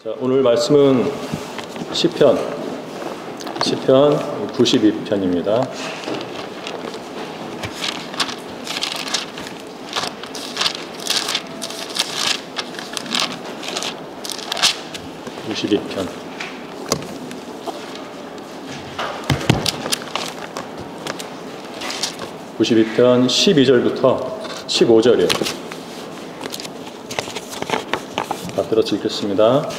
자, 오늘 말씀은 시편 92편입니다. (92편) 12절부터 15절이에요. 들어서 읽겠습니다.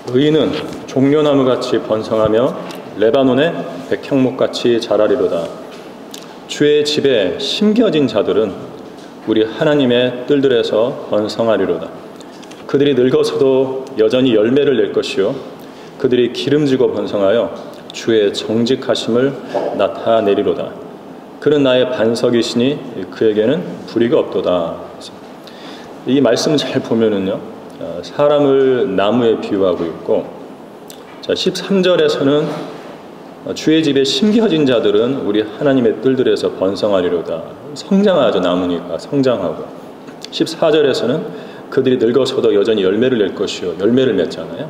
의인은 종려나무같이 번성하며 레바논의 백향목같이 자라리로다. 주의 집에 심겨진 자들은 우리 하나님의 뜰들에서 번성하리로다. 그들이 늙어서도 여전히 열매를 낼 것이요 그들이 기름지고 번성하여 주의 정직하심을 나타내리로다. 그는 나의 반석이시니 그에게는 불의가 없도다. 이 말씀을 잘 보면은요, 사람을 나무에 비유하고 있고, 자 13절에서는 주의 집에 심겨진 자들은 우리 하나님의 뜰들에서 번성하리로다. 성장하죠. 나무니까 성장하고. 14절에서는 그들이 늙어서도 여전히 열매를 낼 것이요, 열매를 맺잖아요.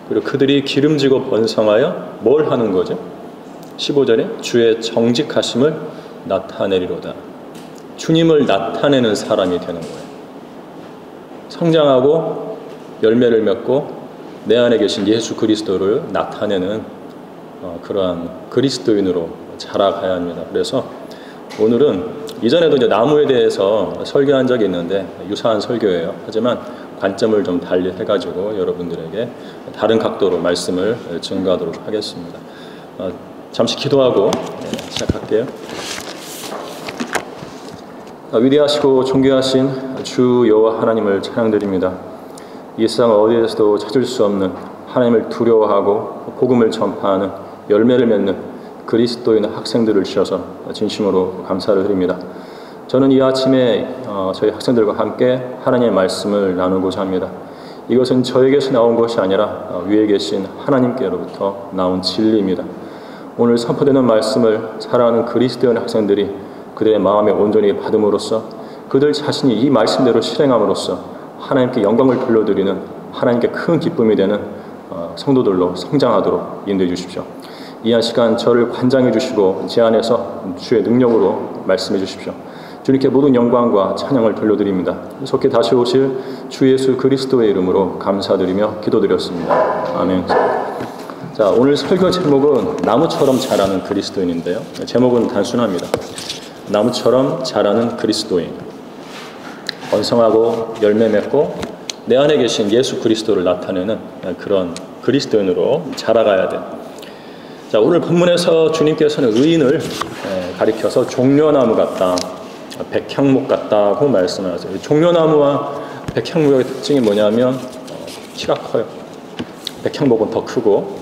그리고 그들이 기름지고 번성하여 뭘 하는 거죠? 15절에 주의 정직하심을 나타내리로다. 주님을 나타내는 사람이 되는 거예요. 성장하고 열매를 맺고 내 안에 계신 예수 그리스도를 나타내는 그러한 그리스도인으로 자라가야 합니다. 그래서 오늘은 이전에도 이제 나무에 대해서 설교한 적이 있는데 유사한 설교예요. 하지만 관점을 좀 달리 해가지고 여러분들에게 다른 각도로 말씀을 증거하도록 하겠습니다. 잠시 기도하고 시작할게요. 위대하시고 존귀하신 주 여호와 하나님을 찬양드립니다. 이 세상 어디에서도 찾을 수 없는 하나님을 두려워하고 복음을 전파하는 열매를 맺는 그리스도인 학생들을 주셔서 진심으로 감사를 드립니다. 저는 이 아침에 저희 학생들과 함께 하나님의 말씀을 나누고자 합니다. 이것은 저에게서 나온 것이 아니라 위에 계신 하나님께로부터 나온 진리입니다. 오늘 선포되는 말씀을 사랑하는 그리스도인 학생들이 그들의 마음에 온전히 받음으로써 그들 자신이 이 말씀대로 실행함으로써 하나님께 영광을 돌려드리는 하나님께 큰 기쁨이 되는 성도들로 성장하도록 인도해 주십시오. 이 한 시간 저를 관장해 주시고 제 안에서 주의 능력으로 말씀해 주십시오. 주님께 모든 영광과 찬양을 돌려드립니다. 속히 다시 오실 주 예수 그리스도의 이름으로 감사드리며 기도드렸습니다. 아멘. 자, 오늘 설교 제목은 나무처럼 자라는 그리스도인인데요. 제목은 단순합니다. 나무처럼 자라는 그리스도인. 번성하고 열매 맺고 내 안에 계신 예수 그리스도를 나타내는 그런 그리스도인으로 자라가야 돼. 자, 오늘 본문에서 주님께서는 의인을 가리켜서 종려나무 같다, 백향목 같다고 말씀을 하세요. 종려나무와 백향목의 특징이 뭐냐면 키가 커요. 백향목은 더 크고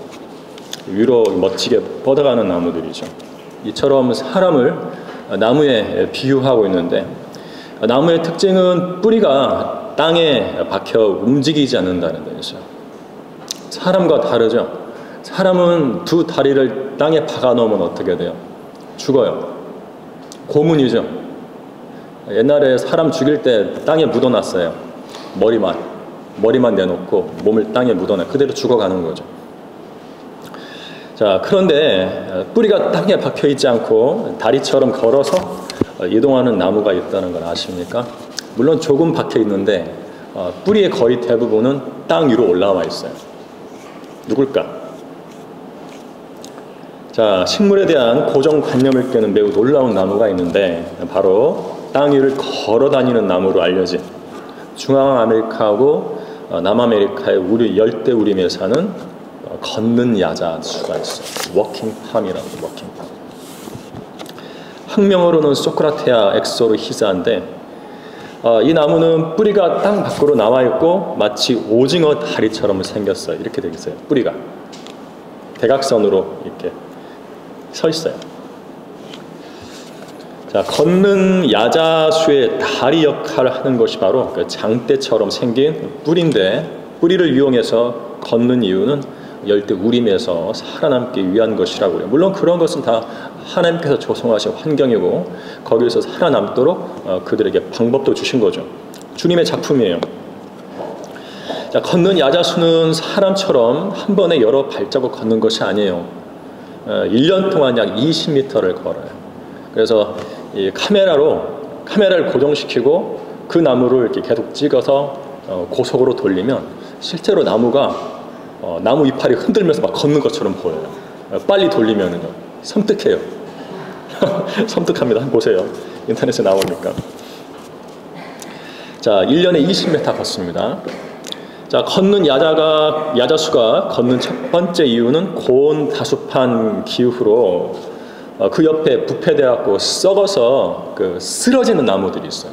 위로 멋지게 뻗어가는 나무들이죠. 이처럼 사람을 나무에 비유하고 있는데, 나무의 특징은 뿌리가 땅에 박혀 움직이지 않는다는 거죠. 사람과 다르죠. 사람은 두 다리를 땅에 박아 놓으면 어떻게 돼요? 죽어요. 고문이죠. 옛날에 사람 죽일 때 땅에 묻어놨어요. 머리만 내놓고 몸을 땅에 묻어놔. 그대로 죽어가는 거죠. 자, 그런데 뿌리가 땅에 박혀 있지 않고 다리처럼 걸어서 이동하는 나무가 있다는 걸 아십니까? 물론 조금 박혀 있는데 뿌리의 거의 대부분은 땅 위로 올라와 있어요. 누굴까? 자, 식물에 대한 고정관념을 깨는 매우 놀라운 나무가 있는데 바로 땅 위를 걸어 다니는 나무로 알려진 중앙아메리카하고 남아메리카의 열대우림에 사는 걷는 야자수가 있어요. 워킹팜이라고. 워킹팜. 학명어로는 소크라테아 엑소르히자인데 이 나무는 뿌리가 땅 밖으로 나와 있고 마치 오징어 다리처럼 생겼어요. 이렇게 되어 있어요. 뿌리가 대각선으로 이렇게 서 있어요. 자, 걷는 야자수의 다리 역할을 하는 것이 바로 그 장대처럼 생긴 뿌리인데, 뿌리를 이용해서 걷는 이유는 열대우림에서 살아남기 위한 것이라고 해요. 물론 그런 것은 다 하나님께서 조성하신 환경이고 거기에서 살아남도록 그들에게 방법도 주신 거죠. 주님의 작품이에요. 자, 자, 걷는 야자수는 사람처럼 한 번에 여러 발자국 걷는 것이 아니에요. 1년 동안 약 20m를 걸어요. 그래서 이 카메라를 고정시키고 그 나무를 이렇게 계속 찍어서 고속으로 돌리면 실제로 나무가 나무 이파리 흔들면서 막 걷는 것처럼 보여요. 빨리 돌리면은요. 섬뜩해요. 섬뜩합니다. 한번 보세요. 인터넷에 나오니까. 자, 1년에 20m 걷습니다. 자, 걷는 야자수가 걷는 첫 번째 이유는 고온 다수판 기후로 그 옆에 부패되어갖고 썩어서 쓰러지는 나무들이 있어요.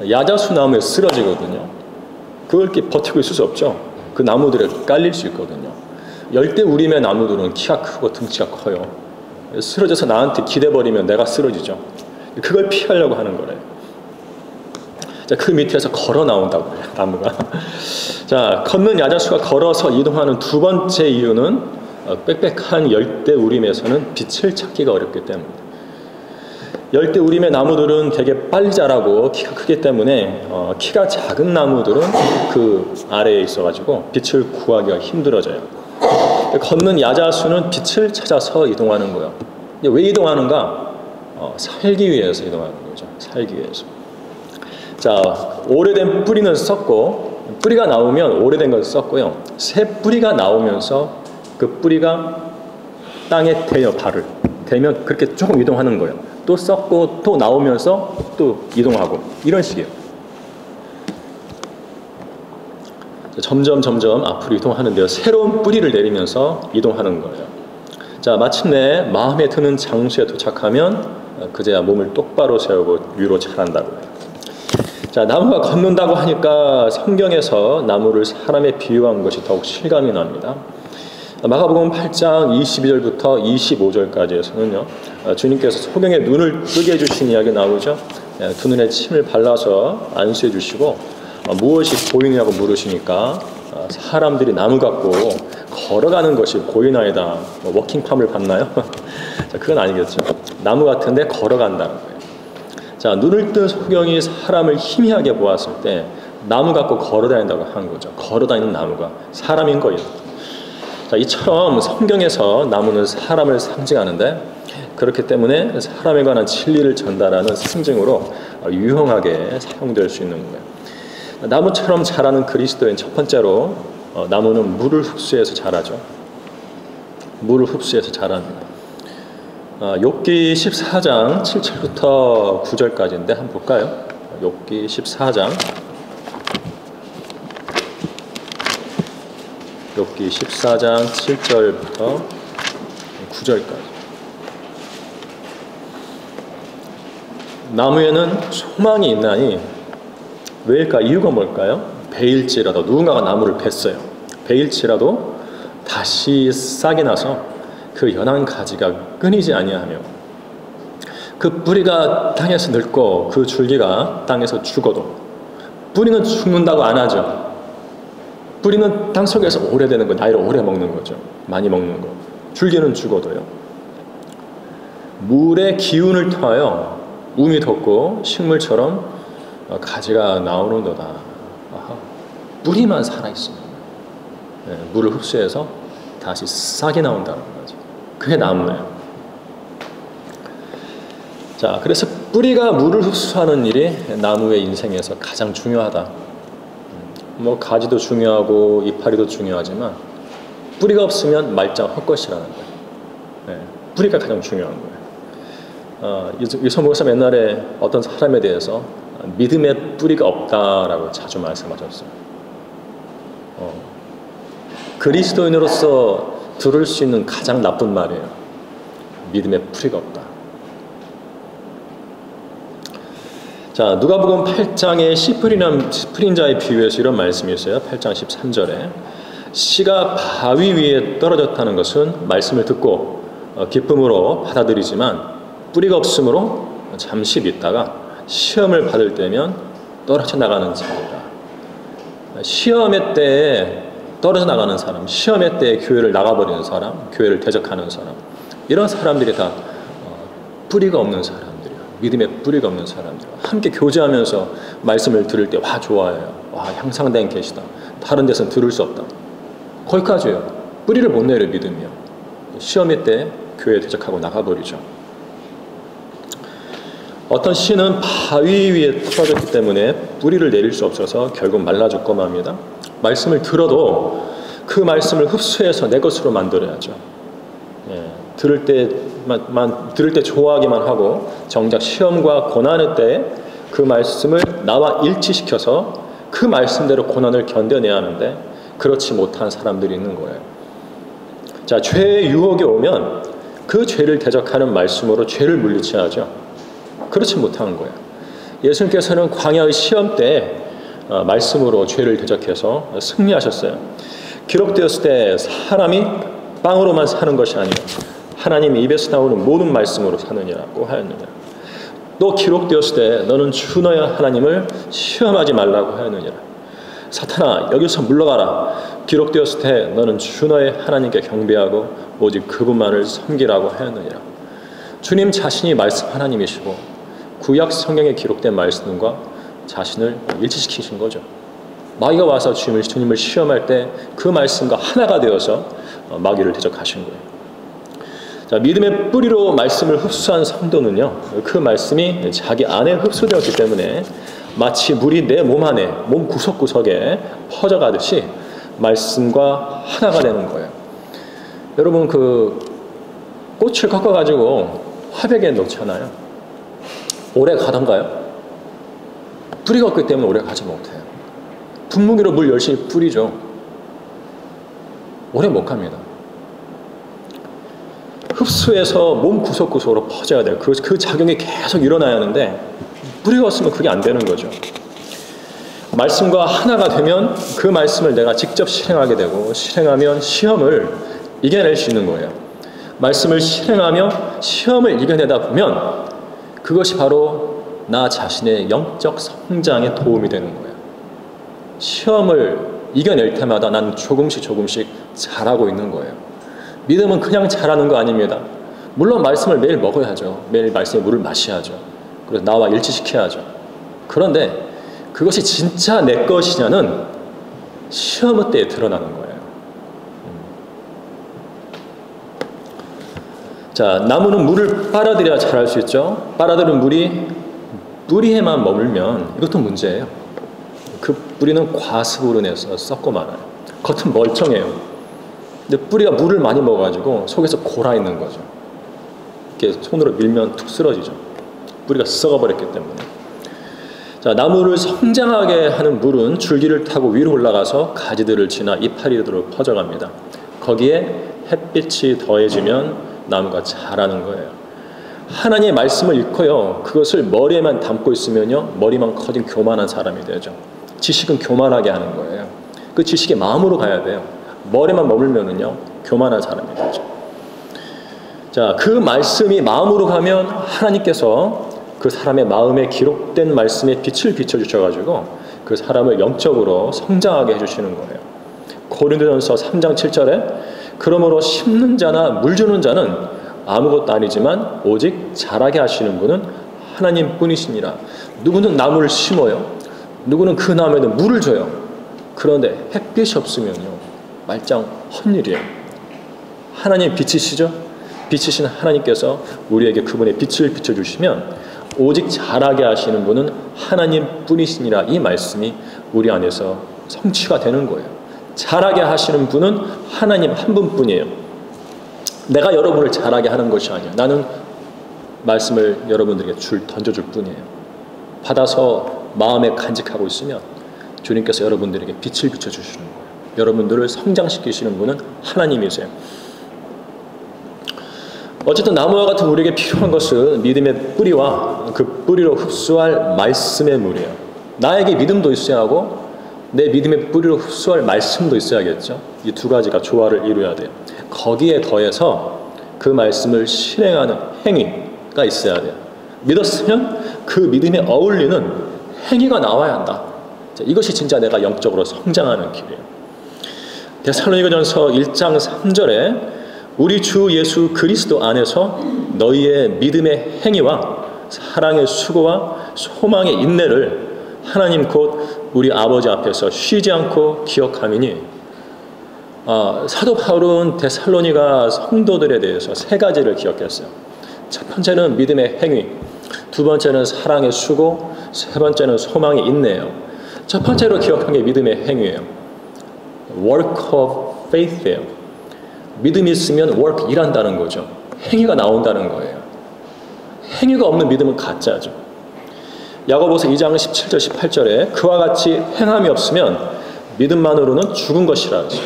야자수 나무에 쓰러지거든요. 그걸 이렇게 버티고 있을 수 없죠. 그 나무들에 깔릴 수 있거든요. 열대우림의 나무들은 키가 크고 등치가 커요. 쓰러져서 나한테 기대버리면 내가 쓰러지죠. 그걸 피하려고 하는 거래요. 자, 그 밑에서 걸어 나온다고 해요, 나무가. 자, 걷는 야자수가 걸어서 이동하는 두 번째 이유는 빽빽한 열대우림에서는 빛을 찾기가 어렵기 때문입니다. 열대우림의 나무들은 되게 빨리 자라고 키가 크기 때문에 키가 작은 나무들은 그 아래에 있어가지고 빛을 구하기가 힘들어져요. 걷는 야자수는 빛을 찾아서 이동하는 거예요. 왜 이동하는가? 살기 위해서 이동하는 거죠. 살기 위해서. 자, 오래된 뿌리는 썩고, 뿌리가 나오면 오래된 걸 썩고요. 새 뿌리가 나오면서 그 뿌리가 땅에 대요, 발을. 대면 그렇게 조금 이동하는 거예요. 또 썩고 또 나오면서 또 이동하고 이런 식이에요. 점점 앞으로 이동하는데요. 새로운 뿌리를 내리면서 이동하는 거예요. 자, 마침내 마음에 드는 장소에 도착하면 그제야 몸을 똑바로 세우고 위로 자란다고 해요. 자, 나무가 걷는다고 하니까 성경에서 나무를 사람에 비유한 것이 더욱 실감이 납니다. 마가복음 8장 22절부터 25절까지에서는요, 주님께서 소경의 눈을 뜨게 해주신 이야기 나오죠. 두 눈에 침을 발라서 안수해 주시고 무엇이 보이느냐고 물으시니까 사람들이 나무 갖고 걸어가는 것이 보이나이다. 워킹팜을 봤나요? 자, 그건 아니겠죠. 나무 같은데 걸어간다는 거예요. 자, 눈을 뜬 소경이 사람을 희미하게 보았을 때 나무 갖고 걸어다닌다고 한 거죠. 걸어다니는 나무가 사람인 거예요. 자, 이처럼 성경에서 나무는 사람을 상징하는데 그렇기 때문에 사람에 관한 진리를 전달하는 상징으로 유용하게 사용될 수 있는 거예요. 나무처럼 자라는 그리스도인 첫 번째로 나무는 물을 흡수해서 자라죠. 물을 흡수해서 자랍니다. 욥기 14장 7절부터 9절까지인데 한번 볼까요? 욥기 14장 7절부터 9절까지. 나무에는 소망이 있나니 왜일까? 이유가 뭘까요? 베일지라도 누군가가 나무를 뱄어요. 베일지라도 다시 싹이 나서 그 연한 가지가 끊이지 아니하며 그 뿌리가 땅에서 늙고 그 줄기가 땅에서 죽어도 뿌리는 죽는다고 안 하죠. 뿌리는 땅속에서 오래되는 거, 나이를 오래 먹는 거죠. 많이 먹는 거. 줄기는 죽어도요. 물의 기운을 통하여 움이 돋고 식물처럼 가지가 나오는도다. 아하. 뿌리만 살아있으면 물을 흡수해서 다시 싹이 나온다는 거죠. 그게 나무예요. 자, 그래서 뿌리가 물을 흡수하는 일이 나무의 인생에서 가장 중요하다. 뭐 가지도 중요하고 이파리도 중요하지만 뿌리가 없으면 말짱 헛것이라는 거예요. 뿌리가 가장 중요한 거예요. 유선 목사님 옛날에 어떤 사람에 대해서 믿음의 뿌리가 없다라고 자주 말씀하셨어요. 그리스도인으로서 들을 수 있는 가장 나쁜 말이에요. 믿음의 뿌리가 없다. 자, 누가복음 8장에 씨 뿌린 자의 비유에서 이런 말씀이 있어요. 8장 13절에 씨가 바위 위에 떨어졌다는 것은 말씀을 듣고 기쁨으로 받아들이지만 뿌리가 없으므로 잠시 믿다가 시험을 받을 때면 떨어져 나가는 자이다. 시험의 때에 떨어져 나가는 사람, 시험의 때에 교회를 나가버리는 사람, 교회를 대적하는 사람, 이런 사람들이 다 뿌리가 없는 사람들이에요. 믿음의 뿌리가 없는 사람들. 함께 교제하면서 말씀을 들을 때 와 좋아해요. 와 향상된 계시다. 다른 데서는 들을 수 없다. 거기까지예요. 뿌리를 못 내려 믿음이요. 시험일 때 교회에 대적하고 나가버리죠. 어떤 씨는 바위 위에 떨어졌기 때문에 뿌리를 내릴 수 없어서 결국 말라 죽고 맙니다. 말씀을 들어도 그 말씀을 흡수해서 내 것으로 만들어야죠. 들을 때 좋아하기만 하고 정작 시험과 고난의 때에 그 말씀을 나와 일치시켜서 그 말씀대로 고난을 견뎌내야 하는데 그렇지 못한 사람들이 있는 거예요. 자, 죄의 유혹이 오면 그 죄를 대적하는 말씀으로 죄를 물리쳐야죠. 그렇지 못한 거예요. 예수님께서는 광야의 시험 때 말씀으로 죄를 대적해서 승리하셨어요. 기록되었을 때 사람이 빵으로만 사는 것이 아니라 하나님의 입에서 나오는 모든 말씀으로 사느니라고 하였느니라. 또 기록되었을 때 너는 주 너의 하나님을 시험하지 말라고 하였느니라. 사탄아 여기서 물러가라. 기록되었을 때 너는 주 너의 하나님께 경배하고 오직 그분만을 섬기라고 하였느니라. 주님 자신이 말씀 하나님이시고 구약 성경에 기록된 말씀과 자신을 일치시키신 거죠. 마귀가 와서 주님을 시험할 때 그 말씀과 하나가 되어서 마귀를 대적하신 거예요. 자, 믿음의 뿌리로 말씀을 흡수한 성도는요, 그 말씀이 자기 안에 흡수되었기 때문에 마치 물이 내 몸 안에, 몸 구석구석에 퍼져가듯이 말씀과 하나가 되는 거예요. 여러분, 그 꽃을 꺾어가지고 화백에 놓잖아요. 오래 가던가요? 뿌리가 없기 때문에 오래 가지 못해요. 분무기로 물 열심히 뿌리죠. 오래 못 갑니다. 흡수해서 몸 구석구석으로 퍼져야 돼요. 그 작용이 계속 일어나야 하는데 뿌리가 없으면 그게 안 되는 거죠. 말씀과 하나가 되면 그 말씀을 내가 직접 실행하게 되고 실행하면 시험을 이겨낼 수 있는 거예요. 말씀을 실행하며 시험을 이겨내다 보면 그것이 바로 나 자신의 영적 성장에 도움이 되는 거예요. 시험을 이겨낼 때마다 난 조금씩 잘하고 있는 거예요. 믿음은 그냥 잘하는 거 아닙니다. 물론 말씀을 매일 먹어야죠. 매일 말씀의 물을 마셔야죠. 그래서 나와 일치시켜야죠. 그런데 그것이 진짜 내 것이냐는 시험 때에 드러나는 거예요. 자, 나무는 물을 빨아들여야 자랄 수 있죠. 빨아들인 물이 뿌리에만 머물면 이것도 문제예요. 그 뿌리는 과습으로 인해서 썩고 말아요. 겉은 멀쩡해요. 근데 뿌리가 물을 많이 먹어가지고 속에서 골아 있는 거죠. 이렇게 손으로 밀면 툭 쓰러지죠. 뿌리가 썩어버렸기 때문에. 자, 나무를 성장하게 하는 물은 줄기를 타고 위로 올라가서 가지들을 지나 이파리들로 퍼져갑니다. 거기에 햇빛이 더해지면 나무가 자라는 거예요. 하나님의 말씀을 읽고요, 그것을 머리에만 담고 있으면요, 머리만 커진 교만한 사람이 되죠. 지식은 교만하게 하는 거예요. 그 지식이 마음으로 가야 돼요. 머리만 머물면은요, 교만한 사람이 되죠. 자, 그 말씀이 마음으로 가면 하나님께서 그 사람의 마음에 기록된 말씀에 빛을 비춰주셔가지고 그 사람을 영적으로 성장하게 해주시는 거예요. 고린도전서 3장 7절에 그러므로 심는 자나 물 주는 자는 아무것도 아니지만 오직 자라게 하시는 분은 하나님뿐이시니라. 누구는 나무를 심어요. 누구는 그 나무에는 물을 줘요. 그런데 햇빛이 없으면요, 말짱 헛일이에요. 하나님 빛이시죠? 빛이신 하나님께서 우리에게 그분의 빛을 비춰주시면 오직 자라게 하시는 분은 하나님뿐이시니라. 이 말씀이 우리 안에서 성취가 되는 거예요. 자라게 하시는 분은 하나님 한 분뿐이에요. 내가 여러분을 자라게 하는 것이 아니에요. 나는 말씀을 여러분들에게 던져줄 뿐이에요. 받아서 마음에 간직하고 있으면 주님께서 여러분들에게 빛을 비춰주시는 거예요. 여러분들을 성장시키시는 분은 하나님이세요. 어쨌든 나무와 같은 우리에게 필요한 것은 믿음의 뿌리와 그 뿌리로 흡수할 말씀의 물이에요. 나에게 믿음도 있어야 하고 내 믿음의 뿌리로 흡수할 말씀도 있어야겠죠. 이 두 가지가 조화를 이루어야 돼요. 거기에 더해서 그 말씀을 실행하는 행위가 있어야 돼요. 믿었으면 그 믿음에 어울리는 행위가 나와야 한다. 자, 이것이 진짜 내가 영적으로 성장하는 길이에요. 데살로니가전서 1장 3절에 우리 주 예수 그리스도 안에서 너희의 믿음의 행위와 사랑의 수고와 소망의 인내를 하나님 곧 우리 아버지 앞에서 쉬지 않고 기억함이니. 사도 바울은 데살로니가 성도들에 대해서 세 가지를 기억했어요. 첫 번째는 믿음의 행위, 두 번째는 사랑의 수고, 세 번째는 소망의 인내예요. 첫 번째로 기억한 게 믿음의 행위예요. work of faith예요. 믿음이 있으면 work, 일한다는 거죠. 행위가 나온다는 거예요. 행위가 없는 믿음은 가짜죠. 야고보서 2장 17절 18절에 그와 같이 행함이 없으면 믿음만으로는 죽은 것이라 하죠.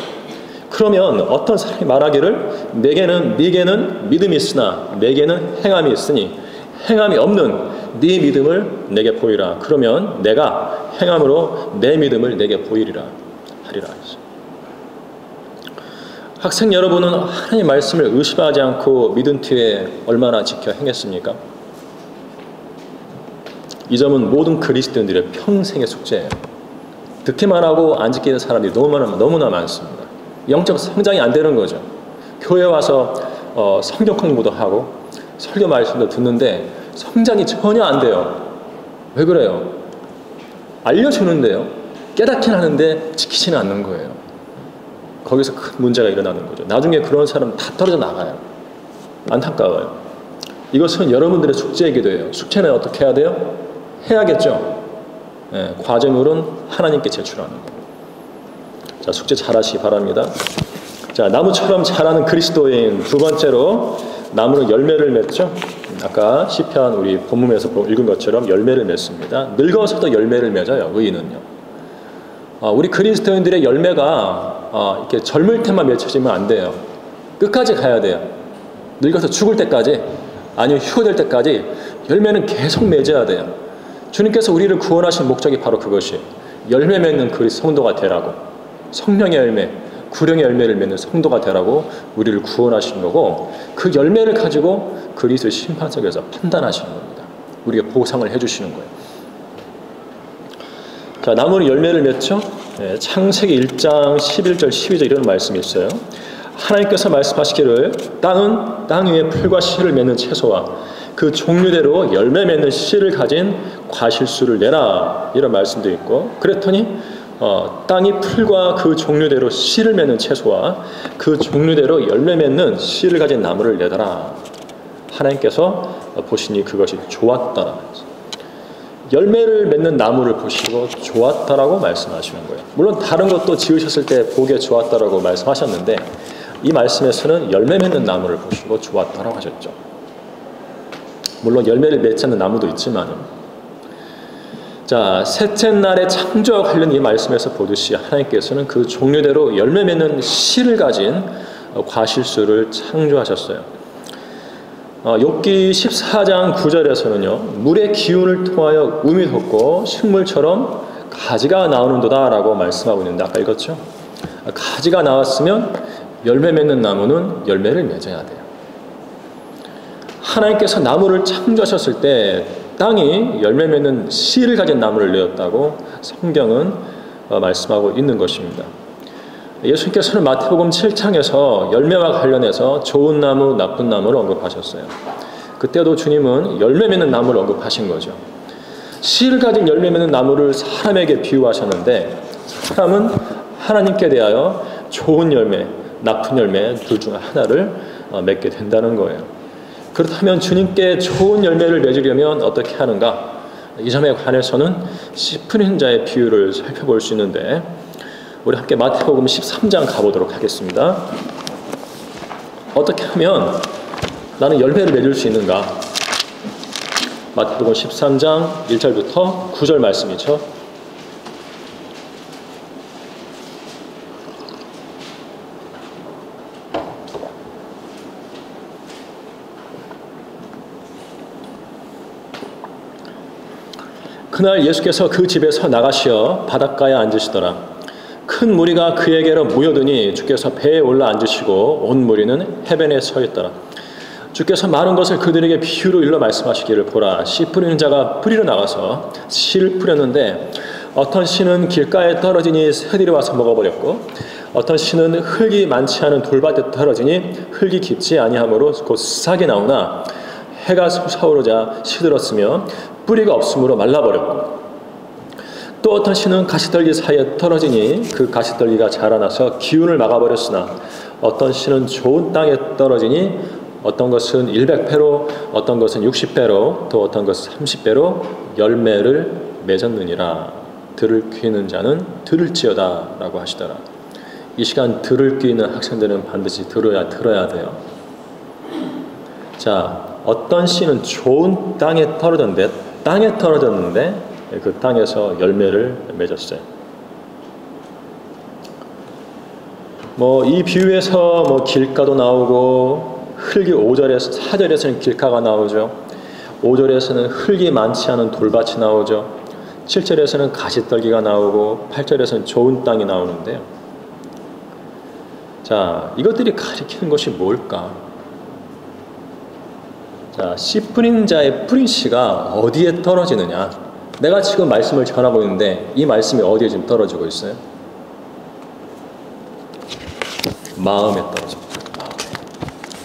그러면 어떤 사람이 말하기를 네게는 믿음이 있으나 내게는 행함이 있으니 행함이 없는 네 믿음을 내게 보이라. 그러면 내가 행함으로 내 믿음을 내게 보이리라 하리라 하죠. 학생 여러분은 하나님의 말씀을 의심하지 않고 믿음 뒤에 얼마나 지켜 행했습니까? 이 점은 모든 그리스도인들의 평생의 숙제예요. 듣기만 하고 안 지키는 사람들이 너무나 많습니다. 영적 성장이 안 되는 거죠. 교회 와서 성경 공부도 하고 설교 말씀도 듣는데 성장이 전혀 안 돼요. 왜 그래요? 알려주는데요. 깨닫긴 하는데 지키지는 않는 거예요. 거기서 큰 문제가 일어나는 거죠. 나중에 그런 사람 다 떨어져 나가요. 안타까워요. 이것은 여러분들의 숙제이기도 해요. 숙제는 어떻게 해야 돼요? 해야겠죠. 네, 과제물은 하나님께 제출하는 거예요. 자, 숙제 잘 하시기 바랍니다. 자, 나무처럼 자라는 그리스도인. 두 번째로 나무는 열매를 맺죠. 아까 시편 우리 본문에서 읽은 것처럼 열매를 맺습니다. 늙어서도 열매를 맺어요. 의인은요. 우리 그리스도인들의 열매가 이렇게 젊을 때만 맺혀지면 안 돼요. 끝까지 가야 돼요. 늙어서 죽을 때까지, 아니면 휴거될 때까지 열매는 계속 맺어야 돼요. 주님께서 우리를 구원하신 목적이 바로 그것이 열매 맺는 그리스도 성도가 되라고, 성령의 열매, 구령의 열매를 맺는 성도가 되라고 우리를 구원하신 거고, 그 열매를 가지고 그리스도의 심판석에서 판단하시는 겁니다. 우리에게 보상을 해주시는 거예요. 자, 나무는 열매를 맺죠. 네, 창세기 1장 11절 12절 이런 말씀이 있어요. 하나님께서 말씀하시기를 땅 위에 풀과 씨를 맺는 채소와 그 종류대로 열매 맺는 씨를 가진 과실수를 내라, 이런 말씀도 있고, 그랬더니 땅이 풀과 그 종류대로 씨를 맺는 채소와 그 종류대로 열매 맺는 씨를 가진 나무를 내더라. 하나님께서 보시니 그것이 좋았더라. 열매를 맺는 나무를 보시고 좋았다라고 말씀하시는 거예요. 물론 다른 것도 지으셨을 때 보기에 좋았다라고 말씀하셨는데, 이 말씀에서는 열매 맺는 나무를 보시고 좋았다라고 하셨죠. 물론 열매를 맺지 않는 나무도 있지만, 자, 셋째 날의 창조와 관련 이 말씀에서 보듯이 하나님께서는 그 종류대로 열매 맺는 씨를 가진 과실수를 창조하셨어요. 욥기 14장 9절에서는요, 물의 기운을 통하여 움이 돋고 식물처럼 가지가 나오는도다 라고 말씀하고 있는데, 아까 읽었죠? 가지가 나왔으면 열매 맺는 나무는 열매를 맺어야 돼요. 하나님께서 나무를 창조하셨을 때 땅이 열매 맺는 씨를 가진 나무를 내었다고 성경은 말씀하고 있는 것입니다. 예수님께서는 마태복음 7장에서 열매와 관련해서 좋은 나무, 나쁜 나무를 언급하셨어요. 그때도 주님은 열매 맺는 나무를 언급하신 거죠. 씨를 가진 열매 맺는 나무를 사람에게 비유하셨는데, 사람은 하나님께 대하여 좋은 열매, 나쁜 열매 둘 중 하나를 맺게 된다는 거예요. 그렇다면 주님께 좋은 열매를 맺으려면 어떻게 하는가? 이 점에 관해서는 씨 뿌리는 자의 비유를 살펴볼 수 있는데, 우리 함께 마태복음 13장 가보도록 하겠습니다. 어떻게 하면 나는 열매를 맺을 수 있는가? 마태복음 13장 1절부터 9절 말씀이죠. 그날 예수께서 그 집에서 나가시어 바닷가에 앉으시더라. 큰 무리가 그에게로 모여드니 주께서 배에 올라 앉으시고 온 무리는 해변에 서 있더라. 주께서 많은 것을 그들에게 비유로 일러 말씀하시기를, 보라, 씨 뿌리는 자가 뿌리러 나가서 씨를 뿌렸는데, 어떤 씨는 길가에 떨어지니 새들이 와서 먹어버렸고, 어떤 씨는 흙이 많지 않은 돌밭에 떨어지니 흙이 깊지 아니하므로 곧 싹이 나오나 해가 솟아오르자 시들었으며 뿌리가 없으므로 말라버렸고, 또 어떤 씨는 가시떨기 사이에 떨어지니 그 가시떨기가 자라나서 기운을 막아버렸으나 어떤 씨는 좋은 땅에 떨어지니 어떤 것은 100배로 어떤 것은 60배로 또 어떤 것은 30배로 열매를 맺었느니라. 들을 귀 있는 자는 들을지어다 라고 하시더라. 이 시간 들을 귀 있는 학생들은 반드시 들어야 돼요. 자, 어떤 씨는 좋은 땅에 떨어졌는데 그 땅에서 열매를 맺었어요. 이 비유에서 길가도 나오고 흙이 5절에서 4절에서는 길가가 나오죠. 5절에서는 흙이 많지 않은 돌밭이 나오죠. 7절에서는 가시떨기가 나오고 8절에서는 좋은 땅이 나오는데요. 자, 이것들이 가리키는 것이 뭘까? 자, 씨 뿌린 자의 뿌린 씨가 어디에 떨어지느냐? 내가 지금 말씀을 전하고 있는데 이 말씀이 어디에 지금 떨어지고 있어요? 마음에 떨어집니다.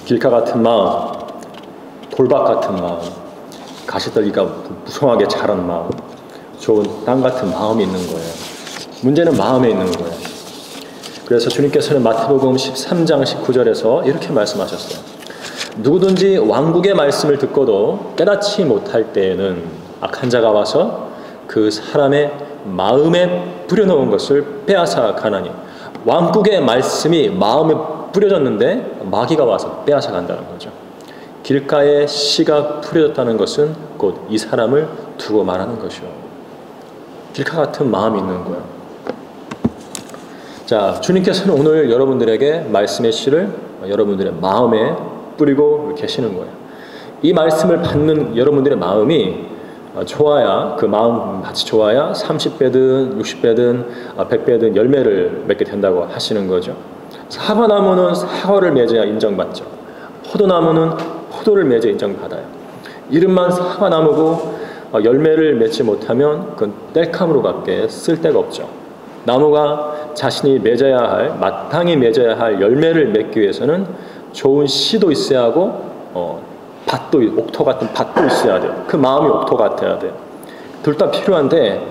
길가 같은 마음, 돌밭 같은 마음, 가시떨기가 무성하게 자란 마음, 좋은 땅 같은 마음이 있는 거예요. 문제는 마음에 있는 거예요. 그래서 주님께서는 마태복음 13장 19절에서 이렇게 말씀하셨어요. 누구든지 왕국의 말씀을 듣고도 깨닫지 못할 때에는 악한 자가 와서 그 사람의 마음에 뿌려놓은 것을 빼앗아 가나니. 왕국의 말씀이 마음에 뿌려졌는데 마귀가 와서 빼앗아 간다는 거죠. 길가에 씨가 뿌려졌다는 것은 곧 이 사람을 두고 말하는 것이요. 길가 같은 마음이 있는 거예요. 자, 주님께서는 오늘 여러분들에게 말씀의 씨를 여러분들의 마음에 뿌리고 계시는 거예요. 이 말씀을 받는 여러분들의 마음이 좋아야, 그 마음 같이 좋아야 30배든 60배든 100배든 열매를 맺게 된다고 하시는 거죠. 사과나무는 사과를 맺어야 인정받죠. 포도나무는 포도를 맺어 인정받아요. 이름만 사과나무고 열매를 맺지 못하면 그건 땔감으로 밖에 쓸데가 없죠. 나무가 자신이 맺어야 할, 마땅히 맺어야 할 열매를 맺기 위해서는 좋은 씨도 있어야 하고 밭도, 옥토 같은 밭도 있어야 돼요. 그 마음이 옥토 같아야 돼요. 둘 다 필요한데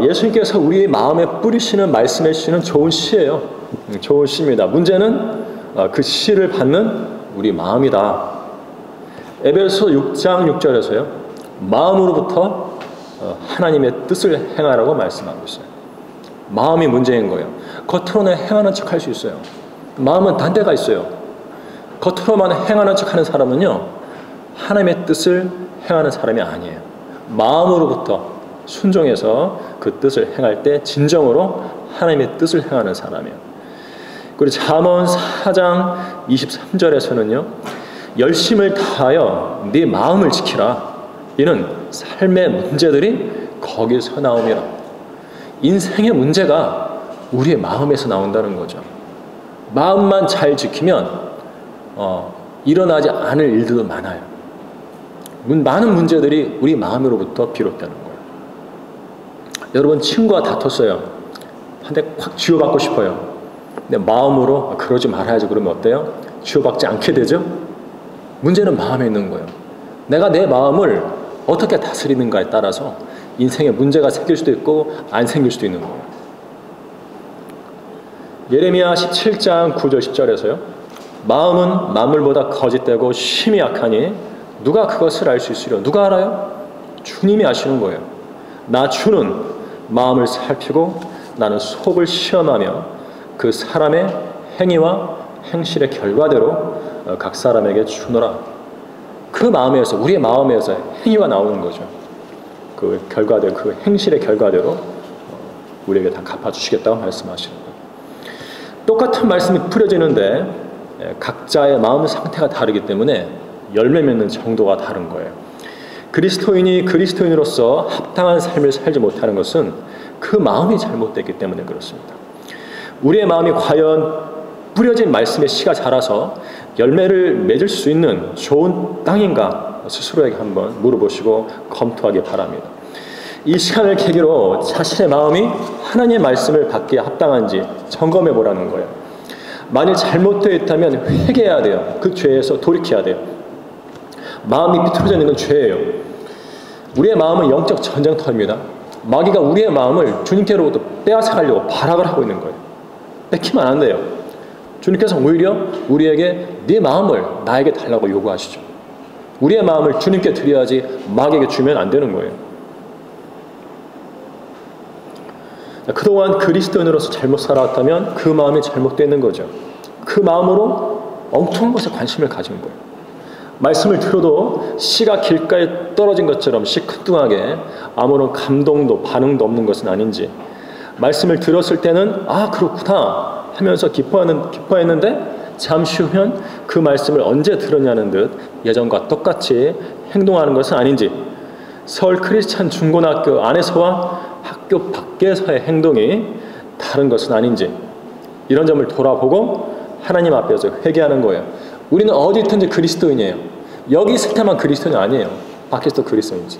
예수님께서 우리 마음에 뿌리시는 말씀의 씨는 좋은 씨예요. 좋은 씨입니다. 문제는 그 씨를 받는 우리 마음이다. 에베소 6장 6절에서요. 마음으로부터 하나님의 뜻을 행하라고 말씀하고 있어요. 마음이 문제인 거예요. 겉으로는 행하는 척 할 수 있어요. 마음은 단대가 있어요. 겉으로만 행하는 척 하는 사람은요, 하나님의 뜻을 행하는 사람이 아니에요. 마음으로부터 순종해서 그 뜻을 행할 때 진정으로 하나님의 뜻을 행하는 사람이에요. 그리고 잠언 4장 23절에서는요, 열심을 다하여 네 마음을 지키라. 이는 삶의 문제들이 거기서 나옵니다. 인생의 문제가 우리의 마음에서 나온다는 거죠. 마음만 잘 지키면 일어나지 않을 일들도 많아요. 많은 문제들이 우리 마음으로부터 비롯되는 거예요. 여러분, 친구와 다퉜어요. 한 대 확 쥐어받고 싶어요. 근데 마음으로 그러지 말아야지 그러면 어때요? 쥐어받지 않게 되죠? 문제는 마음에 있는 거예요. 내가 내 마음을 어떻게 다스리는가에 따라서 인생에 문제가 생길 수도 있고 안 생길 수도 있는 거예요. 예레미야 17장 9절 10절에서요. 마음은 만물보다 거짓되고 심히 약하니 누가 그것을 알 수 있으려? 누가 알아요? 주님이 아시는 거예요. 나 주는 마음을 살피고 나는 속을 시험하며 그 사람의 행위와 행실의 결과대로 각 사람에게 주노라. 그 마음에서, 우리의 마음에서 행위가 나오는 거죠. 그 결과대로, 그 행실의 결과대로 우리에게 다 갚아주시겠다고 말씀하시는 거예요. 똑같은 말씀이 뿌려지는데 각자의 마음 상태가 다르기 때문에 열매 맺는 정도가 다른 거예요. 그리스도인이 그리스도인으로서 합당한 삶을 살지 못하는 것은 그 마음이 잘못됐기 때문에 그렇습니다. 우리의 마음이 과연 뿌려진 말씀의 씨가 자라서 열매를 맺을 수 있는 좋은 땅인가 스스로에게 한번 물어보시고 검토하기 바랍니다. 이 시간을 계기로 자신의 마음이 하나님의 말씀을 받기에 합당한지 점검해 보라는 거예요. 만일 잘못되어 있다면 회개해야 돼요. 그 죄에서 돌이켜야 돼요. 마음이 비틀어져 있는 건 죄예요. 우리의 마음은 영적 전쟁터입니다. 마귀가 우리의 마음을 주님께로부터 빼앗아가려고 발악을 하고 있는 거예요. 뺏기면 안 돼요. 주님께서 오히려 우리에게 네 마음을 나에게 달라고 요구하시죠. 우리의 마음을 주님께 드려야지 마귀에게 주면 안 되는 거예요. 그동안 그리스도인으로서 잘못 살아왔다면 그 마음이 잘못되는 거죠. 그 마음으로 엉뚱한 것에 관심을 가진 거예요. 말씀을 들어도 씨가 길가에 떨어진 것처럼 시큰둥하게 아무런 감동도 반응도 없는 것은 아닌지, 말씀을 들었을 때는 아 그렇구나 하면서 기뻐했는데 잠시 후면 그 말씀을 언제 들었냐는 듯 예전과 똑같이 행동하는 것은 아닌지, 서울 크리스찬 중고등학교 안에서와 학교 밖에서의 행동이 다른 것은 아닌지, 이런 점을 돌아보고 하나님 앞에서 회개하는 거예요. 우리는 어디 있든지 그리스도인이에요. 여기 있을 때만 그리스도인이 아니에요. 밖에서도 그리스도인이지.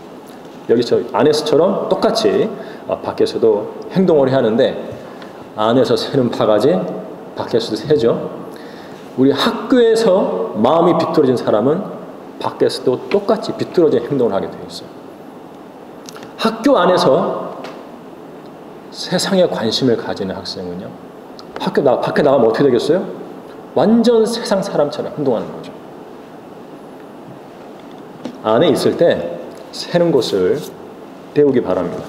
여기 저 안에서처럼 똑같이 밖에서도 행동을 해야 하는데, 안에서 새는 바가지 밖에서도 새죠. 우리 학교에서 마음이 비뚤어진 사람은 밖에서도 똑같이 비뚤어진 행동을 하게 되어 있어요. 학교 안에서 세상에 관심을 가지는 학생은요, 밖에 나가면 어떻게 되겠어요? 완전 세상 사람처럼 행동하는 거죠. 안에 있을 때 새는 곳을 배우기 바랍니다.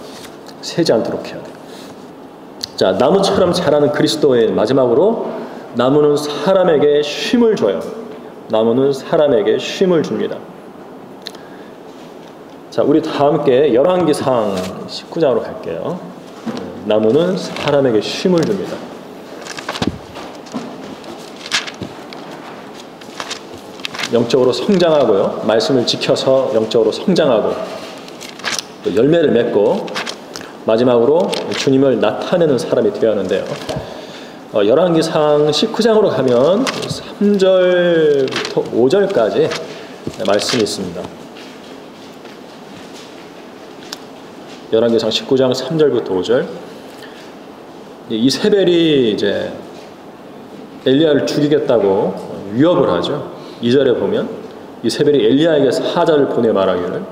새지 않도록 해야 돼요. 자, 나무처럼 자라는 그리스도의 마지막으로, 나무는 사람에게 쉼을 줘요. 나무는 사람에게 쉼을 줍니다. 자, 우리 다 함께 열왕기상 19장으로 갈게요. 나무는 사람에게 쉼을 줍니다. 영적으로 성장하고요, 말씀을 지켜서 영적으로 성장하고 또 열매를 맺고 마지막으로 주님을 나타내는 사람이 되어야 하는데요. 열왕기상 19장으로 가면 3절부터 5절까지 말씀이 있습니다. 열왕기상 19장 3절부터 5절. 이세벨이 이제 엘리야를 죽이겠다고 위협을 하죠. 2절에 보면 이세벨이 엘리야에게 사자를 보내 말하기를,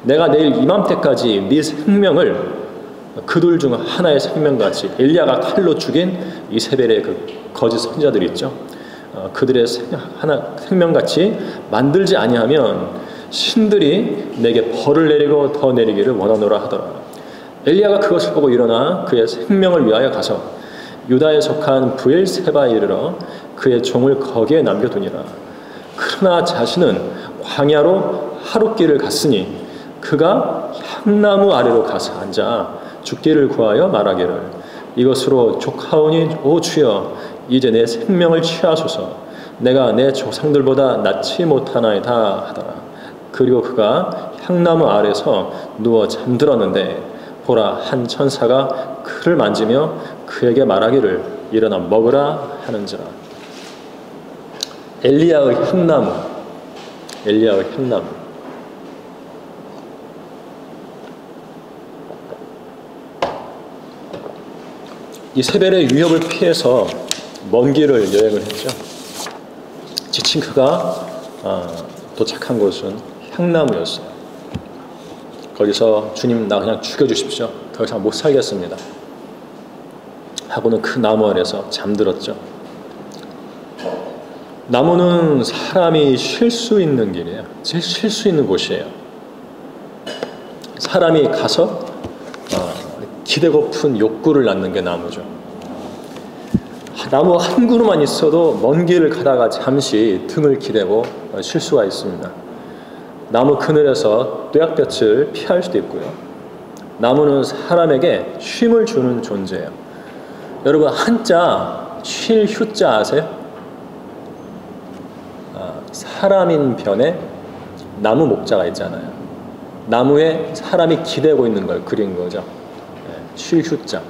내가 내일 이맘때까지 네 생명을 그들 중 하나의 생명같이, 엘리야가 칼로 죽인 이세벨의 그 거짓 선지자들이 있죠. 그들의 생명같이 만들지 아니하면 신들이 내게 벌을 내리고 더 내리기를 원하노라 하더라. 엘리야가 그것을 보고 일어나 그의 생명을 위하여 가서 유다에 속한 브엘세바에 이르러 그의 종을 거기에 남겨두니라. 그러나 자신은 광야로 하룻길을 갔으니 그가 향나무 아래로 가서 앉아 죽기를 구하여 말하기를, 이것으로 족하오니 오 주여 이제 내 생명을 취하소서, 내가 내 조상들보다 낫지 못하나이다 하더라. 그리고 그가 향나무 아래서 누워 잠들었는데 보라, 한 천사가 그를 만지며 그에게 말하기를 일어나 먹으라 하는지라. 엘리야의 향나무, 엘리야의 향나무. 이세벨의 위협을 피해서 먼 길을 여행을 했죠. 지친 그가 도착한 곳은 향나무였어요. 거기서 주님 나 그냥 죽여주십시오, 더 이상 못 살겠습니다 하고는 그 나무 아래서 잠들었죠. 나무는 사람이 쉴 수 있는 길이에요. 쉴 수 있는 곳이에요. 사람이 가서 기대고픈 욕구를 낳는 게 나무죠. 나무 한 그루만 있어도 먼 길을 가다가 잠시 등을 기대고 쉴 수가 있습니다. 나무 그늘에서 뙤약볕을 피할 수도 있고요. 나무는 사람에게 쉼을 주는 존재예요. 여러분, 한자 쉴 휴자 아세요? 사람인 변에 나무 목자가 있잖아요. 나무에 사람이 기대고 있는 걸 그린 거죠. 쉴 휴자.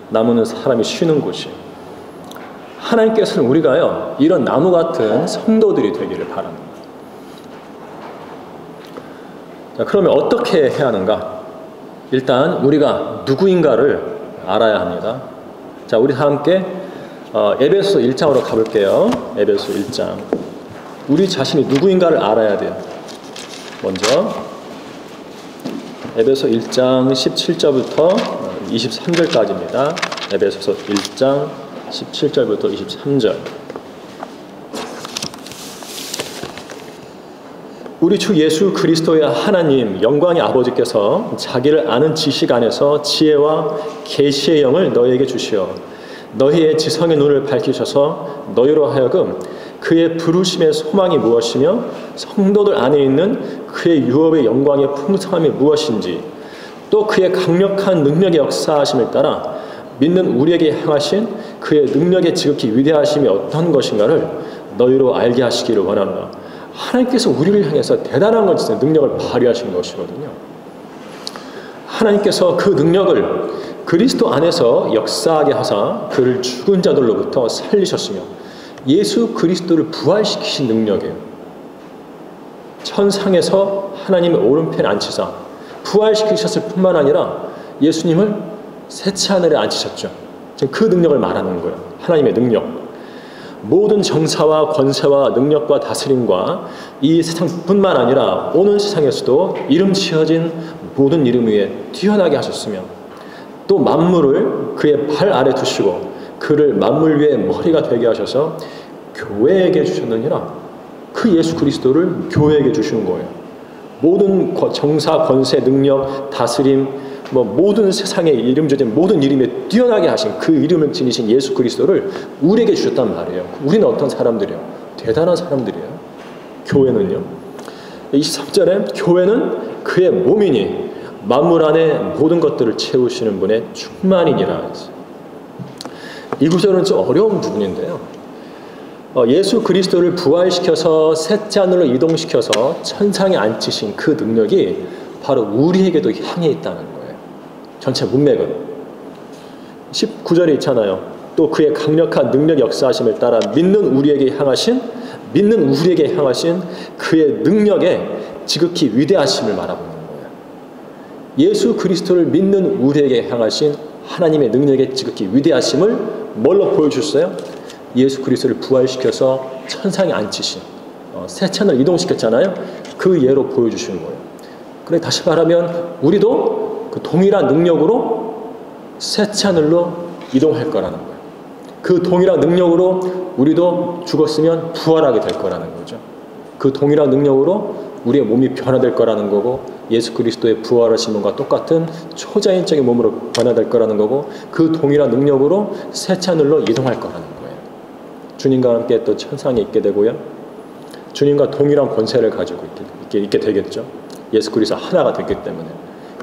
나무는 사람이 쉬는 곳이에요. 하나님께서는 우리가요, 이런 나무 같은 성도들이 되기를 바랍니다. 자, 그러면 어떻게 해야 하는가? 일단 우리가 누구인가를 알아야 합니다. 자, 우리 다 함께 에베소 1장으로 가볼게요. 에베소 1장. 우리 자신이 누구인가를 알아야 돼요. 먼저 에베소 1장 17절부터 23절까지입니다. 에베소서 1장 17절부터 23절. 우리 주 예수 그리스도의 하나님 영광의 아버지께서 자기를 아는 지식 안에서 지혜와 계시의 영을 너희에게 주시어 너희의 지성의 눈을 밝히셔서 너희로 하여금 그의 부르심의 소망이 무엇이며 성도들 안에 있는 그의 유업의 영광의 풍성함이 무엇인지 또 그의 강력한 능력의 역사하심을 따라 믿는 우리에게 향하신 그의 능력의 지극히 위대하심이 어떤 것인가를 너희로 알게 하시기를 원하노라. 하나님께서 우리를 향해서 대단한 것을 능력을 발휘하신 것이거든요. 하나님께서 그 능력을 그리스도 안에서 역사하게 하사 그를 죽은 자들로부터 살리셨으며 예수 그리스도를 부활시키신 능력이에요. 천상에서 하나님의 오른편에 앉히사 부활시키셨을 뿐만 아니라 예수님을 셋째 하늘에 앉히셨죠. 지금 그 능력을 말하는 거예요. 하나님의 능력. 모든 정사와 권세와 능력과 다스림과 이 세상뿐만 아니라 오는 세상에서도 이름 지어진 모든 이름 위에 뛰어나게 하셨으며 또 만물을 그의 발 아래 두시고 그를 만물 위에 머리가 되게 하셔서 교회에게 주셨느니라. 그 예수 그리스도를 교회에게 주시는 거예요. 모든 정사, 권세, 능력, 다스림 모든 세상에 이름 지어진 모든 이름에 뛰어나게 하신 그 이름을 지니신 예수 그리스도를 우리에게 주셨단 말이에요. 우리는 어떤 사람들이에요? 대단한 사람들이에요. 교회는요. 23절에 교회는 그의 몸이니 만물 안에 모든 것들을 채우시는 분의 충만이니라. 이 구절은 좀 어려운 부분인데요. 예수 그리스도를 부활시켜서 셋째 하늘로 이동시켜서 천상에 앉히신 그 능력이 바로 우리에게도 향해 있다는 거예요. 전체 문맥은 19절에 있잖아요. 또 그의 강력한 능력 역사하심을 따라 믿는 우리에게 향하신 그의 능력의 지극히 위대하심을 말하고 있는 거예요. 예수 그리스도를 믿는 우리에게 향하신 하나님의 능력의 지극히 위대하심을 뭘로 보여주셨어요? 예수 그리스도를 부활시켜서 천상에 앉히신 셋째 하늘 이동시켰잖아요. 그 예로 보여주시는 거예요. 그래 다시 말하면 우리도 그 동일한 능력으로 셋째 하늘로 이동할 거라는 거예요. 그 동일한 능력으로 우리도 죽었으면 부활하게 될 거라는 거죠. 그 동일한 능력으로 우리의 몸이 변화될 거라는 거고 예수 그리스도의 부활하신 몸과 똑같은 초자연적인 몸으로 변화될 거라는 거고 그 동일한 능력으로 셋째 하늘로 이동할 거라는 거예요. 주님과 함께 또 천상에 있게 되고요. 주님과 동일한 권세를 가지고 있게 되겠죠. 예수 그리스도 하나가 됐기 때문에.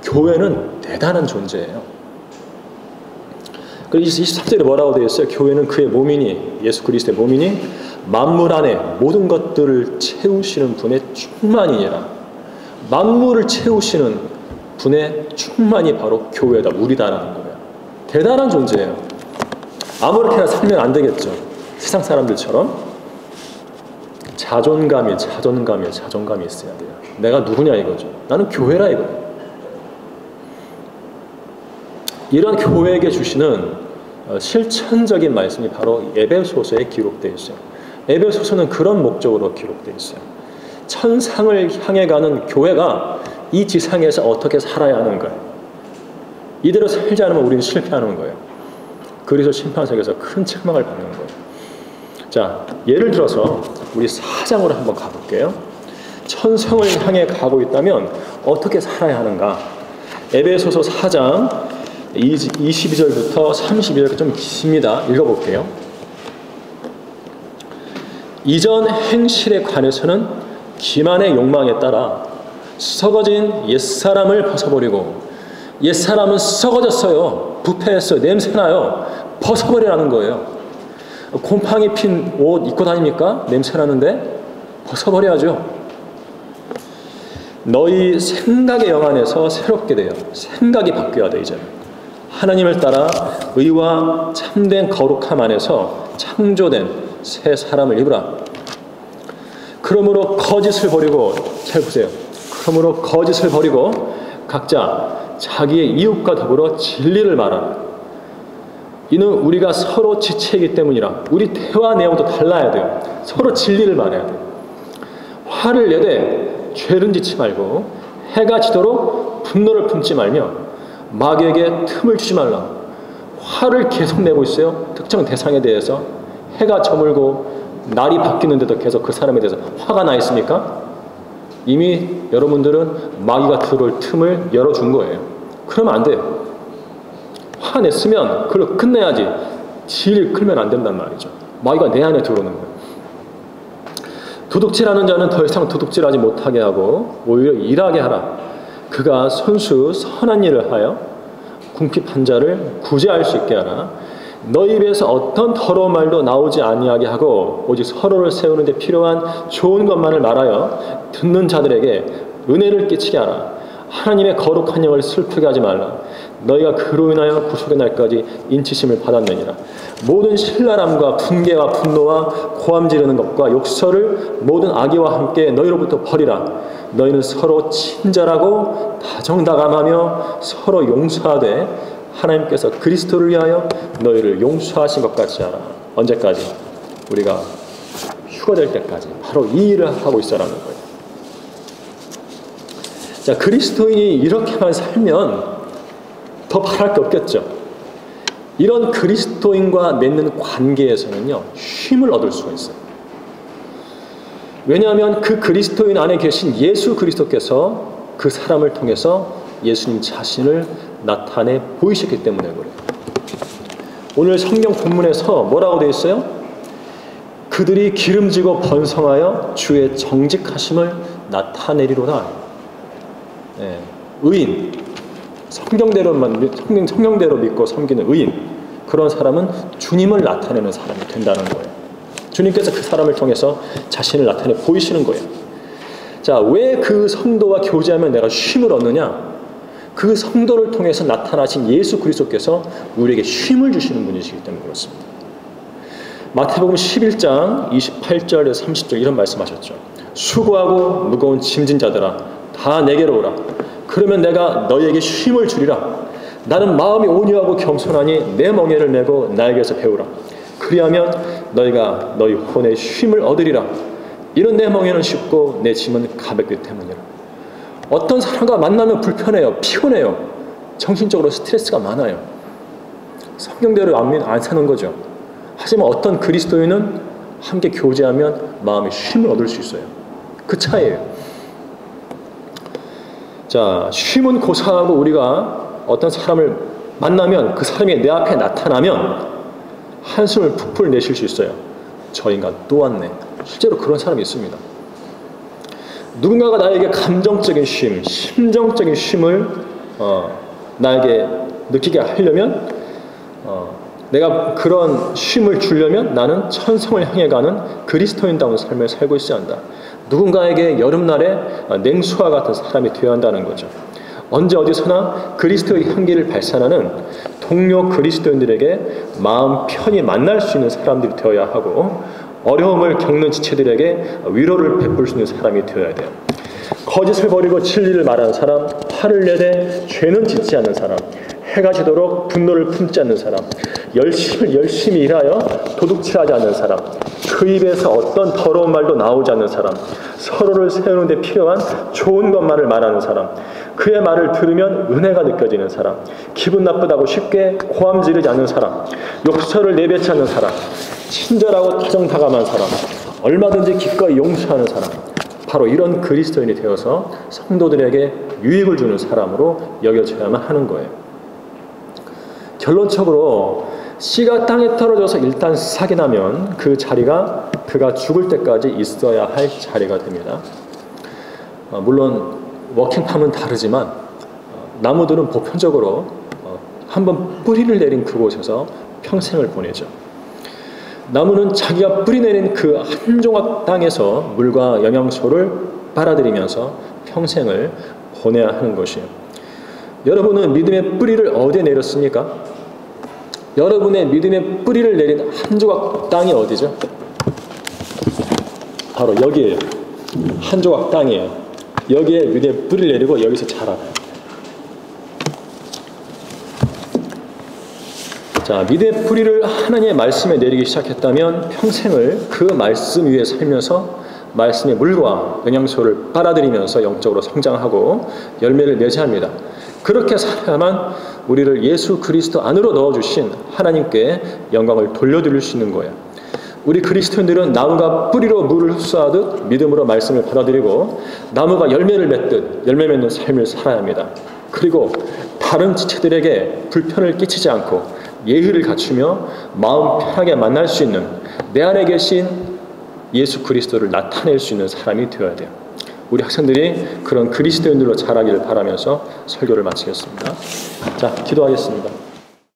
교회는 대단한 존재예요. 그래서 23절에 뭐라고 되어 있어요? 교회는 그의 몸이니 예수 그리스도의 몸이니 만물 안에 모든 것들을 채우시는 분의 충만이니라. 만물을 채우시는 분의 충만이 바로 교회다, 우리다라는 거예요. 대단한 존재예요. 아무렇게나 살면 안 되겠죠. 세상 사람들처럼 자존감이 있어야 돼요. 내가 누구냐 이거죠. 나는 교회라 이거예요. 이런 교회에게 주시는 실천적인 말씀이 바로 에베소서에 기록되어 있어요. 에베소서는 그런 목적으로 기록되어 있어요. 천상을 향해 가는 교회가 이 지상에서 어떻게 살아야 하는가. 이대로 살지 않으면 우리는 실패하는 거예요. 그래서 심판석에서 큰 책망을 받는 거예요. 자, 예를 들어서 우리 4장으로 한번 가볼게요. 천성을 향해 가고 있다면 어떻게 살아야 하는가. 에베소서 4장 22절부터 32절까지 좀 깁니다. 읽어볼게요. 이전 행실에 관해서는 기만의 욕망에 따라 썩어진 옛사람을 벗어버리고, 옛사람은 썩어졌어요. 부패했어요. 냄새나요. 벗어버리라는 거예요. 곰팡이 핀 옷 입고 다닙니까? 냄새나는데 벗어버려야죠. 너희 생각의 영 안에서 새롭게 돼요. 생각이 바뀌어야 돼. 이제 하나님을 따라 의와 참된 거룩함 안에서 창조된 새 사람을 입으라. 그러므로 거짓을 버리고, 잘 보세요. 그러므로 거짓을 버리고 각자 자기의 이웃과 더불어 진리를 말하라. 이는 우리가 서로 지체이기 때문이라. 우리 대화 내용도 달라야 돼요. 서로 진리를 말해야 돼요. 화를 내되 죄는 짓지 말고 해가 지도록 분노를 품지 말며 마귀에게 틈을 주지 말라. 화를 계속 내고 있어요. 특정 대상에 대해서. 해가 저물고 날이 바뀌는데도 계속 그 사람에 대해서 화가 나 있습니까? 이미 여러분들은 마귀가 들어올 틈을 열어준 거예요. 그러면 안 돼요. 화냈으면 그걸 끝내야지. 질 끌면 안 된단 말이죠. 마귀가 내 안에 들어오는 거예요. 도둑질하는 자는 더 이상 도둑질하지 못하게 하고 오히려 일하게 하라. 그가 손수 선한 일을 하여 궁핍한 자를 구제할 수 있게 하라. 너희 입에서 어떤 더러운 말도 나오지 아니하게 하고 오직 서로를 세우는 데 필요한 좋은 것만을 말하여 듣는 자들에게 은혜를 끼치게 하라. 하나님의 거룩한 영을 슬프게 하지 말라. 너희가 그로 인하여 구속의 날까지 인치심을 받았느니라. 모든 신랄함과 분개와 분노와 고함 지르는 것과 욕설을 모든 악의와 함께 너희로부터 버리라. 너희는 서로 친절하고 다정다감하며 서로 용서하되 하나님께서 그리스도를 위하여 너희를 용서하신 것 같이 하라. 언제까지? 우리가 휴거될 때까지 바로 이 일을 하고 있어라는 거예요. 자, 그리스도인이 이렇게만 살면 더 바랄 게 없겠죠. 이런 그리스도인과 맺는 관계에서는요, 쉼을 얻을 수가 있어요. 왜냐하면 그 그리스도인 안에 계신 예수 그리스도께서 그 사람을 통해서 예수님 자신을 나타내 보이셨기 때문에 그래요. 오늘 성경 본문에서 뭐라고 되어 있어요? 그들이 기름지고 번성하여 주의 정직하심을 나타내리로다. 네, 의인, 성경대로 믿고 섬기는 의인, 그런 사람은 주님을 나타내는 사람이 된다는 거예요. 주님께서 그 사람을 통해서 자신을 나타내 보이시는 거예요. 자, 왜 그 성도와 교제하면 내가 쉼을 얻느냐? 그 성도를 통해서 나타나신 예수 그리스도께서 우리에게 쉼을 주시는 분이시기 때문에 그렇습니다. 마태복음 11장 28절에서 30절 이런 말씀하셨죠. 수고하고 무거운 짐진 자들아 다 내게로 오라. 그러면 내가 너희에게 쉼을 주리라. 나는 마음이 온유하고 겸손하니 내 멍에를 메고 나에게서 배우라. 그리하면 너희가 너희 혼의 쉼을 얻으리라. 이런 내 멍에는 쉽고 내 짐은 가볍기 때문이라. 어떤 사람과 만나면 불편해요. 피곤해요. 정신적으로 스트레스가 많아요. 성경대로 안 사는 거죠. 하지만 어떤 그리스도인은 함께 교제하면 마음의 쉼을 얻을 수 있어요. 그 차이예요. 자, 쉼은 고사하고 우리가 어떤 사람을 만나면 그 사람이 내 앞에 나타나면 한숨을 푹푹 내쉴 수 있어요. 저 인간 또 왔네. 실제로 그런 사람이 있습니다. 누군가가 나에게 감정적인 쉼, 심정적인 쉼을 나에게 느끼게 하려면 내가 그런 쉼을 주려면 나는 천성을 향해 가는 그리스도인다운 삶을 살고 있어야 한다. 누군가에게 여름날에 냉수와 같은 사람이 되어야 한다는 거죠. 언제 어디서나 그리스도의 향기를 발산하는 동료 그리스도인들에게 마음 편히 만날 수 있는 사람들이 되어야 하고 어려움을 겪는 지체들에게 위로를 베풀 수 있는 사람이 되어야 돼요. 거짓을 버리고 진리를 말하는 사람, 화를 내되 죄는 짓지 않는 사람, 해가 지도록 분노를 품지 않는 사람, 열심히 일하여 도둑질하지 않는 사람, 그 입에서 어떤 더러운 말도 나오지 않는 사람, 서로를 세우는 데 필요한 좋은 것만을 말하는 사람, 그의 말을 들으면 은혜가 느껴지는 사람, 기분 나쁘다고 쉽게 고함 지르지 않는 사람, 욕설을 내뱉지 않는 사람, 친절하고 다정다감한 사람, 얼마든지 기꺼이 용서하는 사람, 바로 이런 그리스도인이 되어서 성도들에게 유익을 주는 사람으로 여겨져야만 하는 거예요. 결론적으로 씨가 땅에 떨어져서 일단 싹이 나면 그 자리가 그가 죽을 때까지 있어야 할 자리가 됩니다. 물론 워킹팜은 다르지만 나무들은 보편적으로 한번 뿌리를 내린 그곳에서 평생을 보내죠. 나무는 자기가 뿌리 내린 그 한 조각 땅에서 물과 영양소를 빨아들이면서 평생을 보내야 하는 것이에요. 여러분은 믿음의 뿌리를 어디에 내렸습니까? 여러분의 믿음의 뿌리를 내린 한 조각 땅이 어디죠? 바로 여기에요. 한 조각 땅이에요. 여기에 믿음의 뿌리를 내리고 여기서 자라요. 자, 믿음의 뿌리를 하나님의 말씀에 내리기 시작했다면 평생을 그 말씀 위에 살면서 말씀의 물과 영양소를 빨아들이면서 영적으로 성장하고 열매를 맺어야 합니다. 그렇게 살아야만 우리를 예수 그리스도 안으로 넣어주신 하나님께 영광을 돌려드릴 수 있는 거예요. 우리 그리스도인들은 나무가 뿌리로 물을 흡수하듯 믿음으로 말씀을 받아들이고 나무가 열매를 맺듯 열매 맺는 삶을 살아야 합니다. 그리고 다른 지체들에게 불편을 끼치지 않고 예의를 갖추며 마음 편하게 만날 수 있는 내 안에 계신 예수 그리스도를 나타낼 수 있는 사람이 되어야 돼요. 우리 학생들이 그런 그리스도인들로 자라기를 바라면서 설교를 마치겠습니다. 자, 기도하겠습니다.